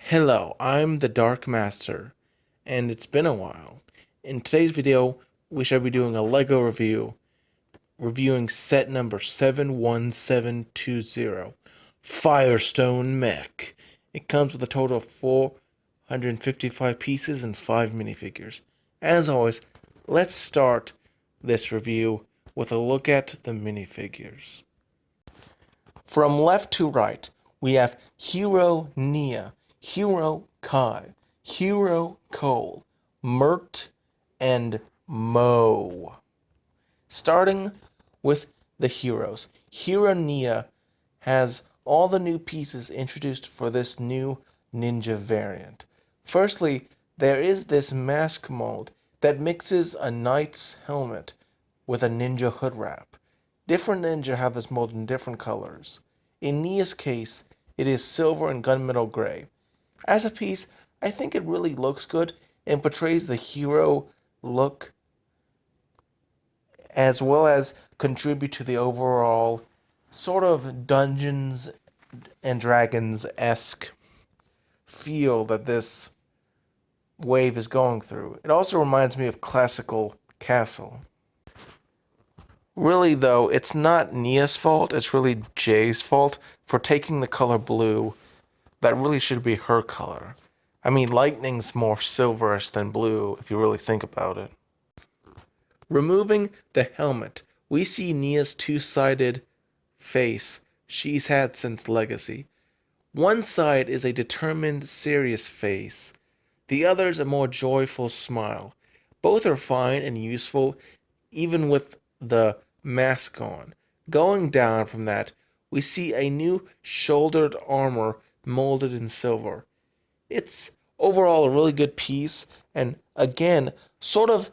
Hello, I'm the Dark Master, and it's been a while. In today's video, we shall be doing a LEGO review, reviewing set number 71720, Firestone Mech. It comes with a total of 455 pieces and 5 minifigures. As always, let's start this review with a look at the minifigures. From left to right, we have Hero Nia, Hero Kai, Hero Cole, Mert, and Mo. Starting with the heroes, Hero Nia has all the new pieces introduced for this new ninja variant. Firstly, there is this mask mold that mixes a knight's helmet with a ninja hood wrap. Different ninja have this mold in different colors. In Nia's case, it is silver and gunmetal gray. As a piece, I think it really looks good and portrays the hero look as well as contribute to the overall sort of Dungeons and Dragons-esque feel that this wave is going through. It also reminds me of Classical Castle. Really, though, it's not Nia's fault, it's really Jay's fault for taking the color blue. That really should be her color. I mean, lightning's more silverish than blue, if you really think about it. Removing the helmet, we see Nia's two-sided face she's had since Legacy. One side is a determined, serious face. The other is a more joyful smile. Both are fine and useful, even with the mask on. Going down from that, we see a new shouldered armor molded in silver. It's overall a really good piece, and again, sort of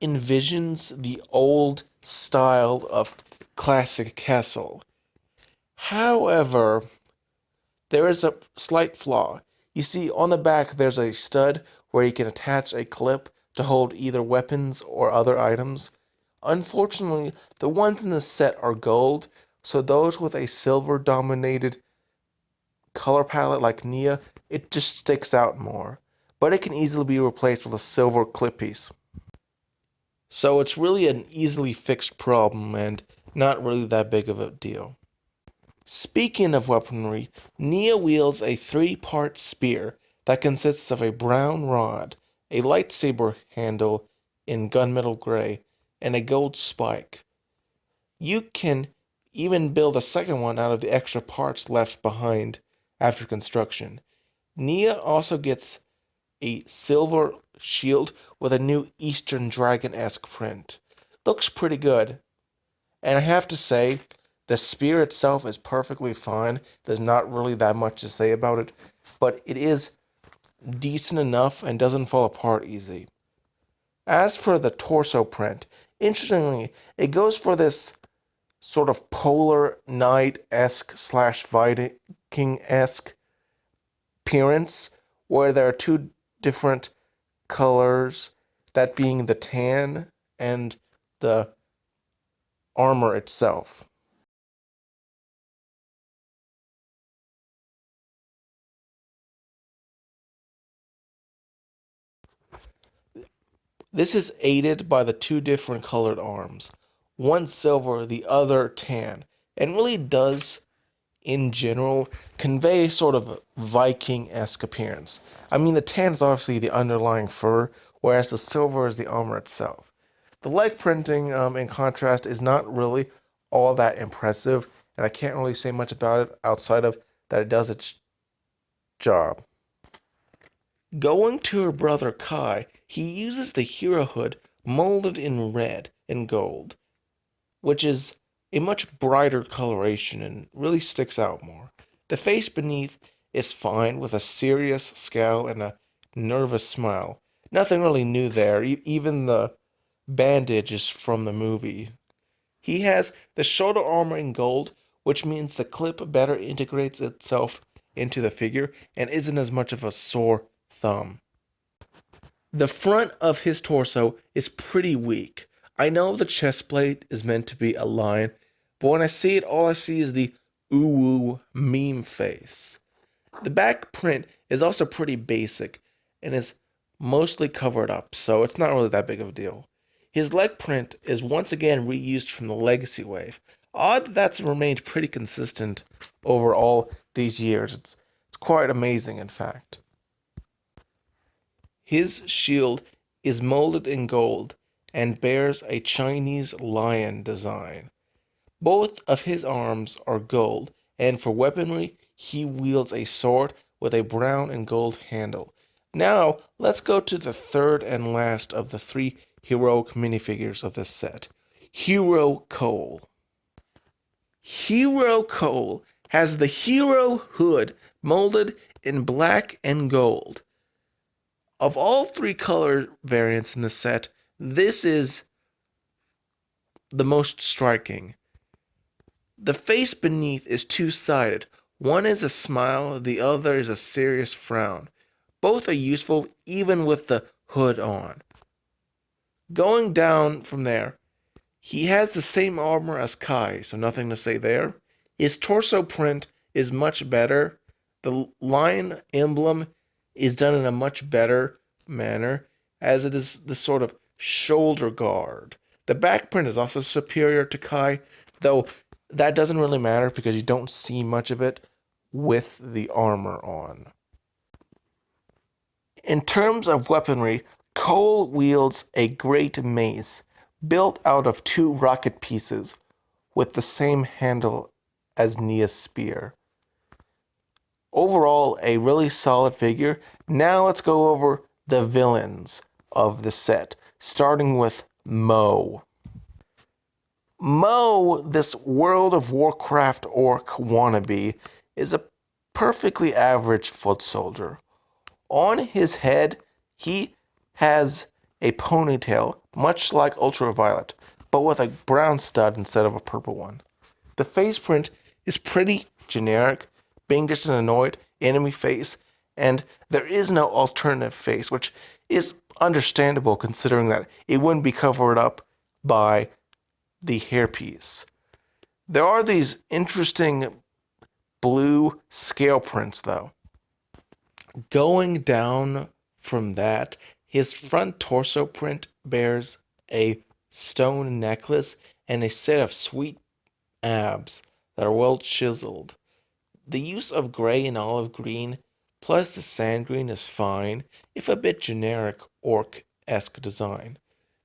envisions the old style of Classic Castle. However, there is a slight flaw. You see, on the back there's a stud where you can attach a clip to hold either weapons or other items. Unfortunately, the ones in the set are gold, so those with a silver-dominated color palette like Nia, it just sticks out more. But it can easily be replaced with a silver clip piece. So it's really an easily fixed problem and not really that big of a deal. Speaking of weaponry, Nia wields a 3-part spear that consists of a brown rod, a lightsaber handle in gunmetal gray, and a gold spike. You can even build a second one out of the extra parts left behind after construction. Nia also gets a silver shield with a new Eastern Dragon-esque print. Looks pretty good. And I have to say, the spear itself is perfectly fine. There's not really that much to say about it, but it is decent enough and doesn't fall apart easy. As for the torso print, interestingly, it goes for this sort of polar knight-esque / Viking-esque appearance, where there are two different colors, that being the tan and the armor itself. This is aided by the two different colored arms, one silver, the other tan, and really does, in general, convey a sort of Viking-esque appearance. I mean, the tan is obviously the underlying fur, whereas the silver is the armor itself. The leg printing, in contrast, is not really all that impressive, and I can't really say much about it outside of that it does its job. Going to her brother Kai, he uses the hero hood molded in red and gold, which is a much brighter coloration and really sticks out more. The face beneath is fine with a serious scowl and a nervous smile. Nothing really new there, even the bandage is from the movie. He has the shoulder armor in gold, which means the clip better integrates itself into the figure and isn't as much of a sore thumb. The front of his torso is pretty weak. I know the chest plate is meant to be a lion, but when I see it, all I see is the ooh meme face. The back print is also pretty basic and is mostly covered up, so it's not really that big of a deal. His leg print is once again reused from the Legacy wave. Odd that that's remained pretty consistent over all these years. It's quite amazing, in fact. His shield is molded in gold and bears a Chinese lion design. Both of his arms are gold, and for weaponry, he wields a sword with a brown and gold handle. Now, let's go to the third and last of the three heroic minifigures of this set, Hero Cole. Hero Cole has the hero hood molded in black and gold. Of all three color variants in the set, this is the most striking. The face beneath is two-sided. One is a smile, the other is a serious frown. Both are useful even with the hood on. Going down from there, he has the same armor as Kai, so nothing to say there. His torso print is much better. The lion emblem is done in a much better manner, as it is the sort of shoulder guard. The back print is also superior to Kai, though that doesn't really matter because you don't see much of it with the armor on. In terms of weaponry, Cole wields a great mace built out of two rocket pieces with the same handle as Nia's spear. Overall, a really solid figure. Now let's go over the villains of the set, starting with Mo. Mo, this World of Warcraft orc wannabe, is a perfectly average foot soldier. On his head, he has a ponytail, much like Ultraviolet, but with a brown stud instead of a purple one. The face print is pretty generic, being just an annoyed enemy face, and there is no alternative face, which is understandable considering that it wouldn't be covered up by the hairpiece. There are these interesting blue scale prints, though. Going down from that, his front torso print bears a stone necklace and a set of sweet abs that are well chiseled. The use of gray and olive green plus the sand green is fine, if a bit generic orc-esque design.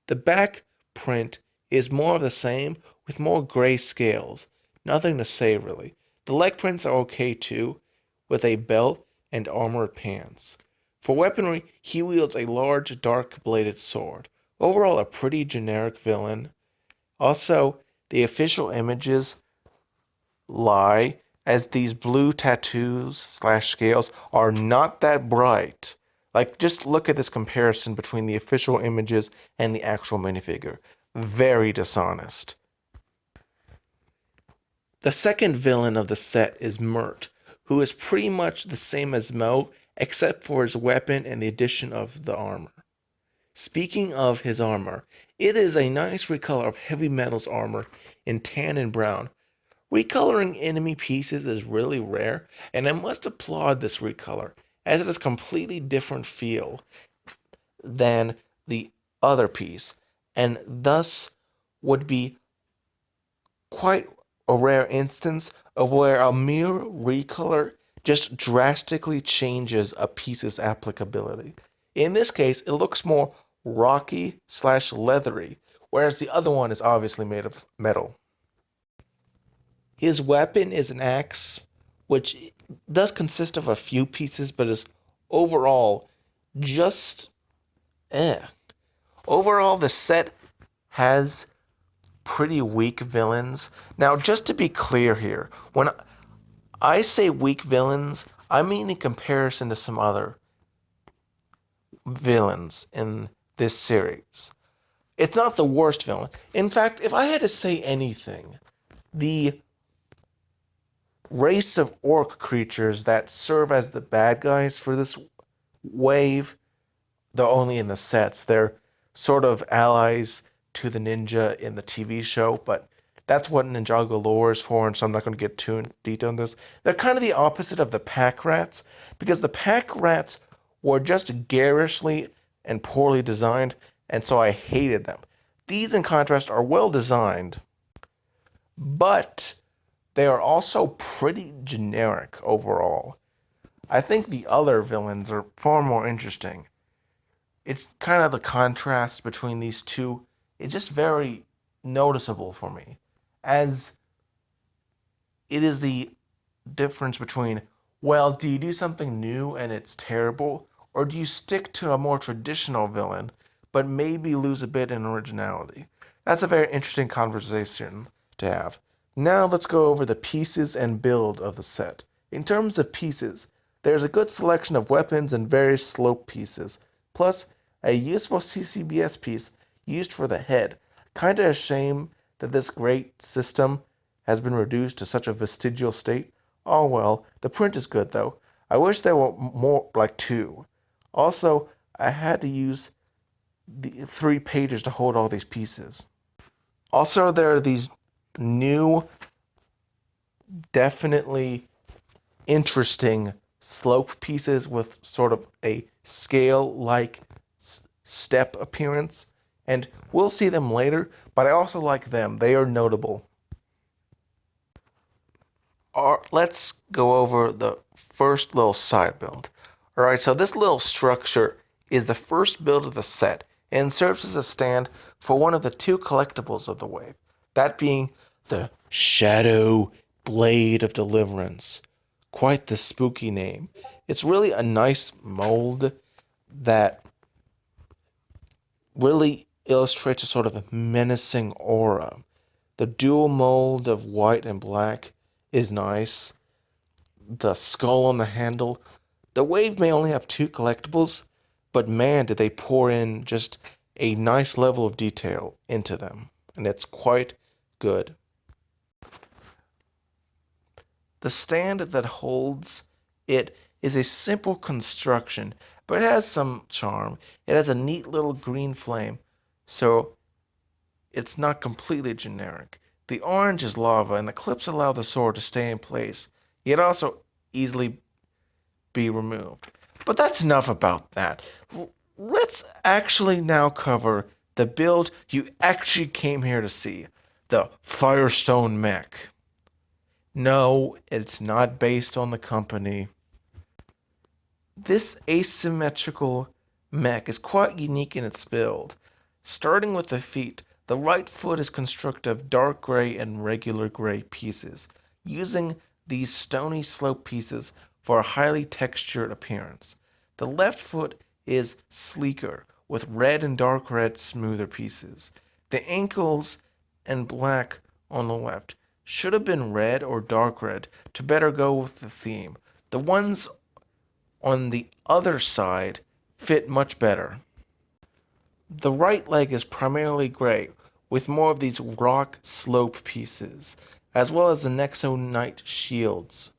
The back print is more of the same with more gray scales. Nothing to say really. The leg prints are okay too, with a belt and armored pants. For weaponry, he wields a large dark-bladed sword. Overall, a pretty generic villain. Also, the official images lie, as these blue tattoos / scales are not that bright. Like, just look at this comparison between the official images and the actual minifigure. Very dishonest. The second villain of the set is Mert, who is pretty much the same as Mo, except for his weapon and the addition of the armor. Speaking of his armor, it is a nice recolor of Heavy Metal's armor in tan and brown. Recoloring enemy pieces is really rare, and I must applaud this recolor, as it has a completely different feel than the other piece, and thus would be quite a rare instance of where a mere recolor just drastically changes a piece's applicability. In this case, it looks more rocky / leathery, whereas the other one is obviously made of metal. His weapon is an axe, which does consist of a few pieces, but is overall just Overall, the set has pretty weak villains. Now, just to be clear here, when I say weak villains, I mean in comparison to some other villains in this series. It's not the worst villain. In fact, if I had to say anything, the race of orc creatures that serve as the bad guys for this wave, though only in the sets, they're sort of allies to the ninja in the TV show, but That's what Ninjago lore is for, and so I'm not going to get too in detail on this. They're kind of the opposite of the pack rats, because the pack rats were just garishly and poorly designed, and so I hated them. These, in contrast, are well designed, but they are also pretty generic overall. I think the other villains are far more interesting. It's kind of the contrast between these two. It's just very noticeable for me, as it is the difference between, well, do you do something new and it's terrible, or do you stick to a more traditional villain but maybe lose a bit in originality? That's a very interesting conversation to have. Now let's go over the pieces and build of the set. In terms of pieces, there's a good selection of weapons and various slope pieces, plus a useful CCBS piece used for the head. Kinda a shame that this great system has been reduced to such a vestigial state. Oh well, the print is good though. I wish there were more, like two. Also, I had to use the 3 pages to hold all these pieces. Also, there are these new, definitely interesting slope pieces with sort of a scale-like step appearance. And we'll see them later, but I also like them. They are notable. Let's go over the first little side build. Alright, so this little structure is the first build of the set and serves as a stand for one of the 2 collectibles of the wave, that being the Shadow Blade of Deliverance. Quite the spooky name. It's really a nice mold that really illustrates a sort of menacing aura. The dual mold of white and black is nice. The skull on the handle. The wave may only have 2 collectibles, but man, did they pour in just a nice level of detail into them. And it's quite good. The stand that holds it is a simple construction, but it has some charm. It has a neat little green flame, so it's not completely generic. The orange is lava, and the clips allow the sword to stay in place, yet also easily be removed. But that's enough about that. Let's actually now cover the build you actually came here to see, the Firestone Mech. No, it's not based on the company. This asymmetrical mech is quite unique in its build. Starting with the feet, the right foot is constructed of dark gray and regular gray pieces, using these stony slope pieces for a highly textured appearance. The left foot is sleeker, with red and dark red smoother pieces. The ankles and black on the left should have been red or dark red to better go with the theme. The ones on the other side fit much better. The right leg is primarily gray, with more of these rock slope pieces, as well as the Nexo Knight shields,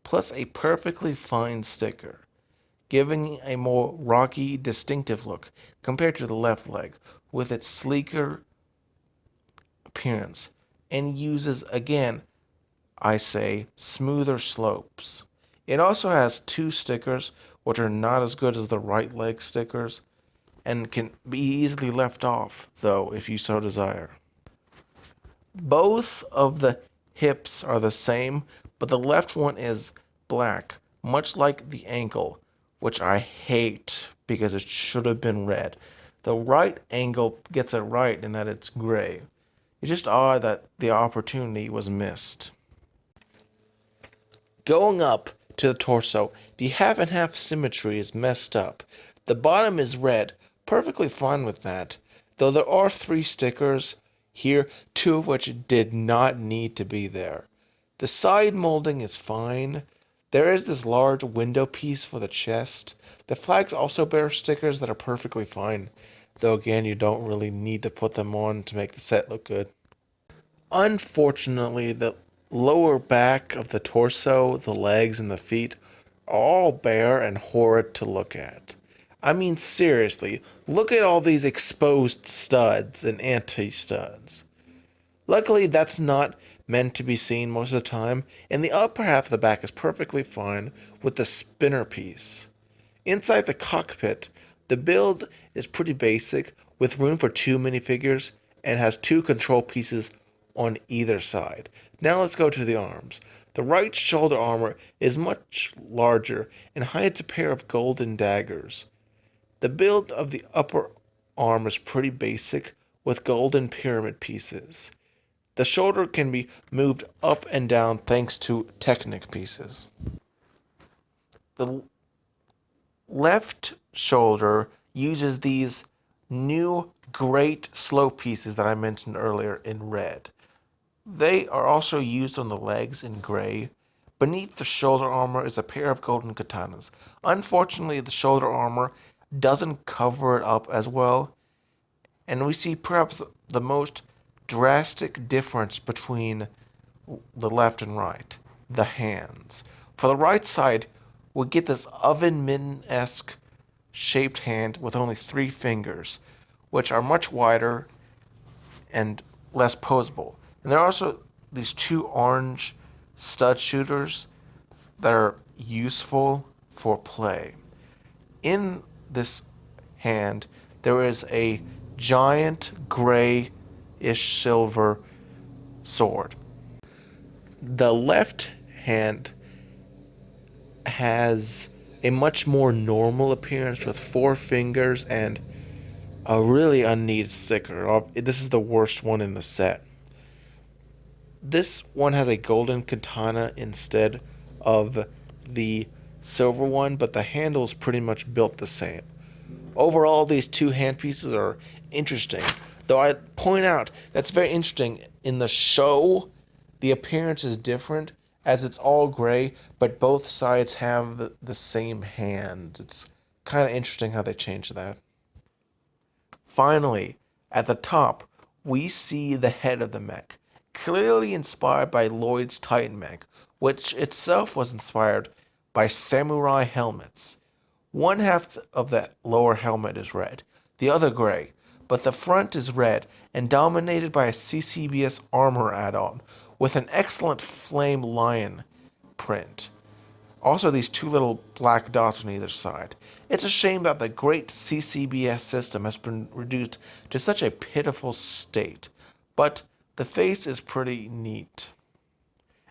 plus a perfectly fine sticker, giving a more rocky, distinctive look compared to the left leg, with its sleeker appearance, and uses, again, I say, smoother slopes. It also has 2 stickers, which are not as good as the right leg stickers, and can be easily left off, though, if you so desire. Both of the hips are the same, but the left one is black, much like the ankle, which I hate because it should have been red. The right ankle gets it right in that it's gray. It's just odd that the opportunity was missed. Going up to the torso, the half and half symmetry is messed up. The bottom is red, perfectly fine with that, though there are 3 stickers here, 2 of which did not need to be there. The side molding is fine. There is this large window piece for the chest. The flags also bear stickers that are perfectly fine, though again you don't really need to put them on to make the set look good. Unfortunately, the lower back of the torso, the legs, and the feet are all bare and horrid to look at. I mean, seriously, look at all these exposed studs and anti-studs. Luckily, that's not meant to be seen most of the time, and the upper half of the back is perfectly fine with the spinner piece. Inside the cockpit, the build is pretty basic with room for 2 minifigures and has 2 control pieces on either side. Now let's go to the arms. The right shoulder armor is much larger and hides a pair of golden daggers. The build of the upper arm is pretty basic with golden pyramid pieces. The shoulder can be moved up and down thanks to Technic pieces. The left shoulder uses these new great slow pieces that I mentioned earlier in red. They are also used on the legs in gray. Beneath the shoulder armor is a pair of golden katanas. Unfortunately, the shoulder armor doesn't cover it up as well, and we see perhaps the most drastic difference between the left and right, the hands. For the right side, we get this oven mitten-esque shaped hand with only 3 fingers, which are much wider and less posable. And there are also these 2 orange stud shooters that are useful for play. In this hand, there is a giant gray-ish silver sword. The left hand has a much more normal appearance with 4 fingers and a really unneeded sticker. This is the worst one in the set. This one has a golden katana instead of the silver one, but the handle is pretty much built the same. Overall, these 2 hand pieces are interesting, though I point out that's very interesting. In the show, the appearance is different as it's all gray, but both sides have the same hand. It's kind of interesting how they changed that. Finally, at the top, we see the head of the mech, clearly inspired by Lloyd's Titan mech, which itself was inspired by samurai helmets. One half of that lower helmet is red, the other gray, but the front is red and dominated by a CCBS armor add-on with an excellent flame lion print. Also, these 2 little black dots on either side. It's a shame that the great CCBS system has been reduced to such a pitiful state, but the face is pretty neat.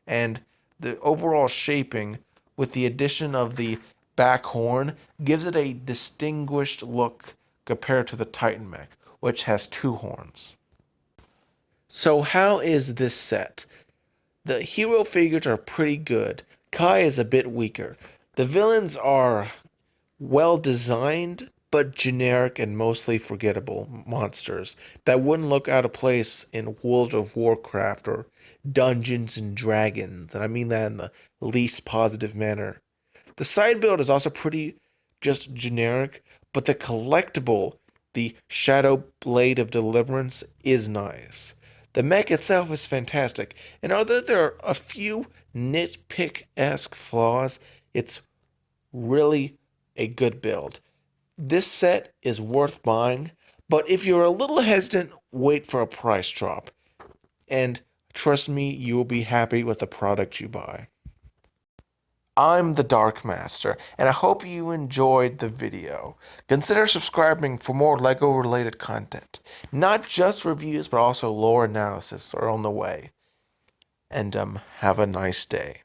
And the overall shaping, with the addition of the back horn, gives it a distinguished look compared to the Titan mech, which has 2 horns. So how is this set? The hero figures are pretty good. Kai is a bit weaker. The villains are well designed, but generic and mostly forgettable monsters that wouldn't look out of place in World of Warcraft or Dungeons and Dragons, and I mean that in the least positive manner. The side build is also pretty just generic, but the collectible, the Shadow Blade of Deliverance, is nice. The mech itself is fantastic, and although there are a few nitpick-esque flaws, it's really a good build. This set is worth buying, but if you're a little hesitant, wait for a price drop. And trust me, you will be happy with the product you buy. I'm the Dark Master, and I hope you enjoyed the video. Consider subscribing for more LEGO-related content. Not just reviews, but also lore analysis are on the way. And have a nice day.